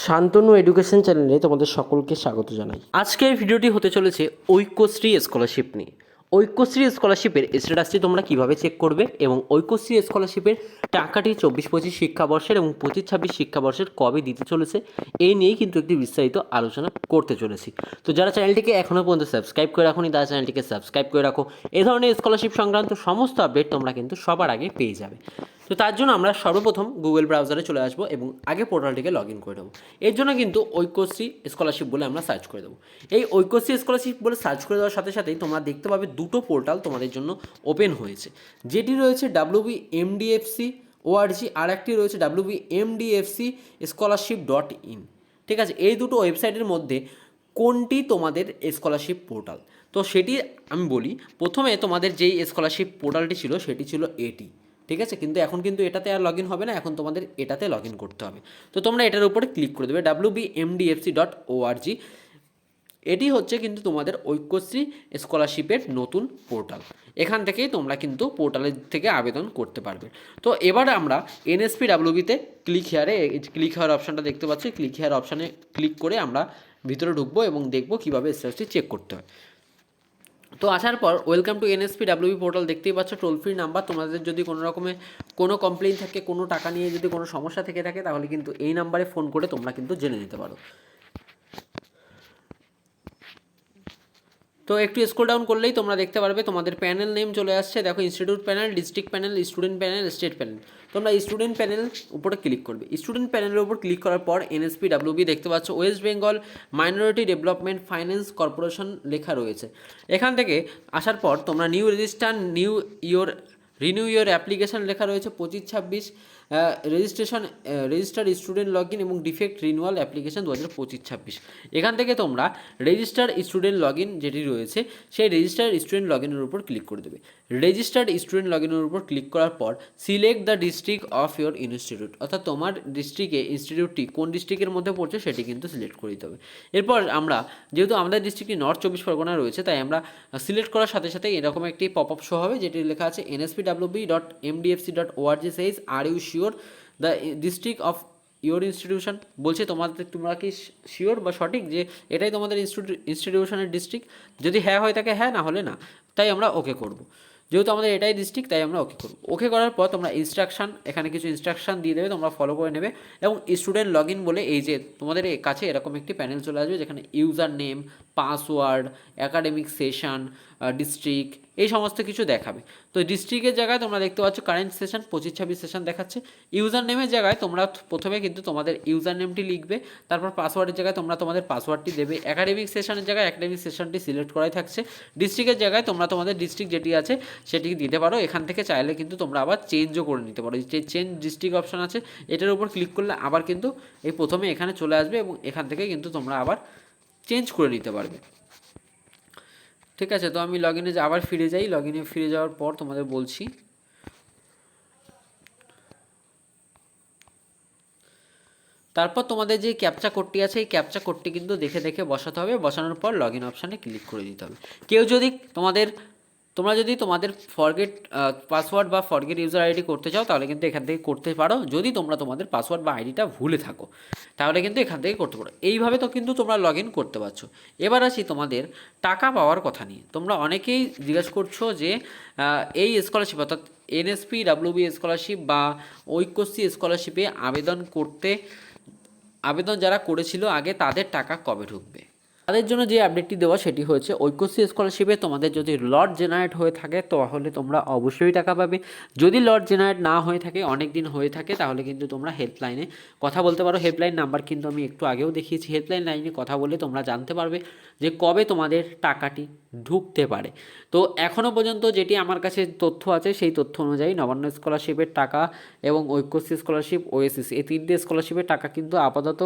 Shantanu education চ্যানেলে তোমাদের সকলকে স্বাগত জানাই। আজকের ভিডিওটি হতে চলেছে ঐক্যশ্রী স্কলারশিপ নিয়ে। ঐক্যশ্রী স্কলারশিপের স্ট্যাটাসটি তোমরা কিভাবে চেক করবে এবং ঐক্যশ্রী স্কলারশিপের টাকাটি 24-25 শিক্ষাবর্ষের এবং 25-26 শিক্ষাবর্ষের কবে দিতে চলেছে এই নিয়েই কিন্তু একটি বিস্তারিত আলোচনা করতে চলেছি। তো যারা চ্যানেলটিকে এখনও পর্যন্ত সাবস্ক্রাইব করে রাখোনি তারা চ্যানেলটিকে সাবস্ক্রাইব করে রাখো। এই ধরনের স্কলারশিপ সংক্রান্ত সমস্ত আপডেট তোমরা কিন্তু সবার আগে পেয়ে যাবে। তো তার জন্য আমরা সর্বপ্রথম গুগল ব্রাউজারে চলে আসবো এবং আগে পোর্টালটিকে লগ ইন করে দেবো। এর জন্য কিন্তু ঐক্যশ্রী স্কলারশিপ বলে আমরা সার্চ করে দেবো। এই ঐক্যশ্রী স্কলারশিপ বলে সার্চ করে দেওয়ার সাথে সাথেই তোমরা দেখতে পাবে দুটো পোর্টাল তোমাদের জন্য ওপেন হয়েছে, যেটি রয়েছে WBMDFC ORG আর একটি রয়েছে WBMDFC scholarship.in। ঠিক আছে, এই দুটো ওয়েবসাইটের মধ্যে কোনটি তোমাদের স্কলারশিপ পোর্টাল? তো সেটি আমি বলি। প্রথমে তোমাদের যেই স্কলারশিপ পোর্টালটি ছিল সেটি ছিল এটি। ঠিক আছে, কিন্তু এখন কিন্তু এটাতে আর লগ ইন হবে না, এখন তোমাদের এটাতে লগ ইন করতে হবে। তো তোমরা এটার উপরে ক্লিক করে দেবে WBMDFC.org। এটি হচ্ছে কিন্তু তোমাদের ঐক্যশ্রী স্কলারশিপের নতুন পোর্টাল। এখান থেকেই তোমরা কিন্তু পোর্টালের থেকে আবেদন করতে পারবে। তো এবার আমরা NSPWB-তে ক্লিক হেয়ার অপশানটা দেখতে পাচ্ছি। ক্লিক হেয়ার অপশানে ক্লিক করে আমরা ভিতরে ঢুকবো এবং দেখবো কীভাবে স্ট্যাটাসটি চেক করতে হয়। তো আসার পর ওয়েলকাম টু NSPWB পোর্টাল দেখতেই পাচ্ছ, টোল ফ্রি নাম্বার। তোমাদের যদি কোনো রকমের কোনো কমপ্লেইন থাকে, কোনো টাকা নিয়ে যদি কোনো সমস্যা থেকে থাকে, তাহলে কিন্তু এই নাম্বারে ফোন করে তোমরা কিন্তু জেনে নিতে পারো। তো একটু স্ক্রল ডাউন করলেই তোমরা দেখতে পারবে তোমাদের প্যানেল নেম চলে আসছে। দেখো, institute panel, district panel, student panel, state panel. তোমরা স্টুডেন্ট প্যানেল উপরে ক্লিক করবে। স্টুডেন্ট প্যানেলের উপর ক্লিক করার পর NSPWB দেখতে পাচ্ছ West Bengal minority development finance corporation লেখা রয়েছে। এখান থেকে আসার পর তোমরা রিনিউ ইয়োর অ্যাপ্লিকেশান লেখা রয়েছে 25-26 রেজিস্টার্ড স্টুডেন্ট লগ ইন এবং ডিফেক্ট রিনিউয়াল অ্যাপ্লিকেশান 2025-26। এখান থেকে তোমরা রেজিস্টার্ড স্টুডেন্ট লগ ইন যেটি রয়েছে সেই রেজিস্টার্ড স্টুডেন্ট লগ ইনের উপর ক্লিক করে দেবে। রেজিস্টার্ড স্টুডেন্ট লগ ইনের উপর ক্লিক করার পর select the district of your institute, অর্থাৎ তোমার ডিস্ট্রিক্টে ইনস্টিটিউটটি কোন ডিস্ট্রিক্টের মধ্যে পড়ছে সেটি কিন্তু সিলেক্ট করে দিতে হবে। এরপর আমরা যেহেতু আমাদের ডিস্ট্রিক্টটি নর্থ 24 পরগনা রয়েছে, তাই আমরা সিলেক্ট করার সাথে সাথে এরকম একটি পপ আপ শো হবে যেটি লেখা আছে NSPWB.MDFC.org says are you sure the district of your institution. বলছে তোমরা কি শিওর বা সঠিক যে এটাই তোমাদের ইনস্টিটিউশনের ডিস্ট্রিক্ট? যদি হ্যাঁ হয় থাকে হ্যাঁ, না হলে না। তাই আমরা ওকে করব। যেহেতু আমাদের এটাই ডিস্ট্রিক্ট তাই আমরা ওকে করব। ওকে করার পর তোমরা এখানে কিছু ইনস্ট্রাকশান দিয়ে দেবে, তোমরা ফলো করে নেবে এবং স্টুডেন্ট লগ ইন বলে এই যে তোমাদের কাছে এরকম একটি প্যানেল চলে আসবে, যেখানে user name, password, academic session, district এই সমস্ত কিছু দেখাবে। তো ডিস্ট্রিক্টের জায়গায় তোমরা দেখতে পাচ্ছ কারেন্ট সেশন 25-26 সেশন দেখাচ্ছে। ইউজার নেমের জায়গায় তোমরা প্রথমে কিন্তু তোমাদের ইউজার নেমটি লিখবে, তারপর পাসওয়ার্ডের জায়গায় তোমরা তোমাদের পাসওয়ার্ডটি দেবে। অ্যাকাডেমিক সেশনের জায়গায় অ্যাকাডেমিক সেশনটি সিলেক্ট করাই থাকছে। ডিস্ট্রিক্টের জায়গায় তোমরা তোমাদের ডিস্ট্রিক্ট যেটি আছে সেটি দিতে পারো। এখান থেকে চাইলে কিন্তু তোমরা আবার চেঞ্জও করে নিতে পারো। যে চেঞ্জ ডিস্ট্রিক্ট অপশন আছে এটার উপর ক্লিক করলে আবার কিন্তু এই প্রথমে এখানে চলে আসবে এবং এখান থেকে কিন্তু তোমরা আবার চেঞ্জ করে নিতে পারবে। ঠিক আছে, তো আমি লগ ইনে আবার ফিরে যাই। লগ ইনে ফিরে যাওয়ার পর তোমাদের বলছি, তারপর তোমাদের যে ক্যাপচা কোডটি আছে এই ক্যাপচা কোডটি কিন্তু দেখে দেখে বসাতে হবে। বসানোর পর লগ ইন অপশানে ক্লিক করে দিতে হবে। তোমরা যদি তোমাদের ফরগেট পাসওয়ার্ড বা ফরগেট ইউজার আইডি করতে চাও তাহলে কিন্তু এখান থেকে করতে পারো। যদি তোমরা তোমাদের পাসওয়ার্ড বা আইডিটা ভুলে থাকো তাহলে কিন্তু এখান থেকে করতে পারো। এইভাবে তো কিন্তু তোমরা লগ ইন করতে পারছো। এবার আসি তোমাদের টাকা পাওয়ার কথা নিয়ে। তোমরা অনেকেই জিজ্ঞাসা করছো যে এই স্কলারশিপ অর্থাৎ NSPWB স্কলারশিপ বা ঐক্যশ্রী স্কলারশিপে আবেদন যারা করেছিল আগে তাদের টাকা কবে ঢুকবে। তাদের জন্য যে আপডেটটি দেওয়া সেটি হয়েছে ঐক্যশ্রী স্কলারশিপে তোমাদের যদি লট জেনারেট হয়ে থাকে তাহলে তোমরা অবশ্যই টাকা পাবে। যদি লট জেনারেট না হয়ে থাকে, অনেক দিন হয়ে থাকে, তাহলে কিন্তু তোমরা হেল্পলাইনে কথা বলতে পারো। হেল্পলাইন নাম্বার কিন্তু আমি একটু আগেও দেখিয়েছি। হেল্পলাইন লাইনে কথা বলে তোমরা জানতে পারবে যে কবে তোমাদের টাকাটি ঢুকতে পারে। তো এখনও পর্যন্ত যেটি আমার কাছে তথ্য আছে সেই তথ্য অনুযায়ী নবান্ন স্কলারশিপের টাকা এবং ঐক্যশ্রী স্কলারশিপ OSS এই তিনটে স্কলারশিপের টাকা কিন্তু আপাতত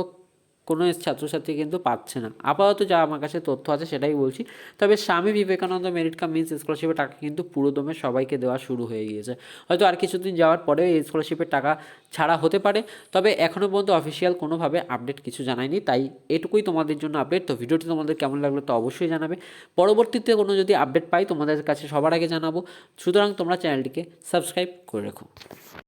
কোনো ছাত্রছাত্রী কিন্তু পাচ্ছে না। আপাতত যা আমার কাছে তথ্য আছে সেটাই বলছি। তবে Swami Vivekananda merit cum means স্কলারশিপের টাকা কিন্তু পুরোদমে সবাইকে দেওয়া শুরু হয়ে গিয়েছে। হয়তো আর কিছুদিন যাওয়ার পরে এই স্কলারশিপের টাকা ছাড়া হতে পারে, তবে এখনও পর্যন্ত অফিসিয়াল কোনোভাবে আপডেট কিছু জানায়নি। তাই এটুকুই তোমাদের জন্য আপডেট। তো ভিডিওটি তোমাদের কেমন লাগলো তো অবশ্যই জানাবে। পরবর্তীতে কোনো যদি আপডেট পাই তোমাদের কাছে সবার আগে জানাবো। সুতরাং তোমরা চ্যানেলটিকে সাবস্ক্রাইব করে রেখো।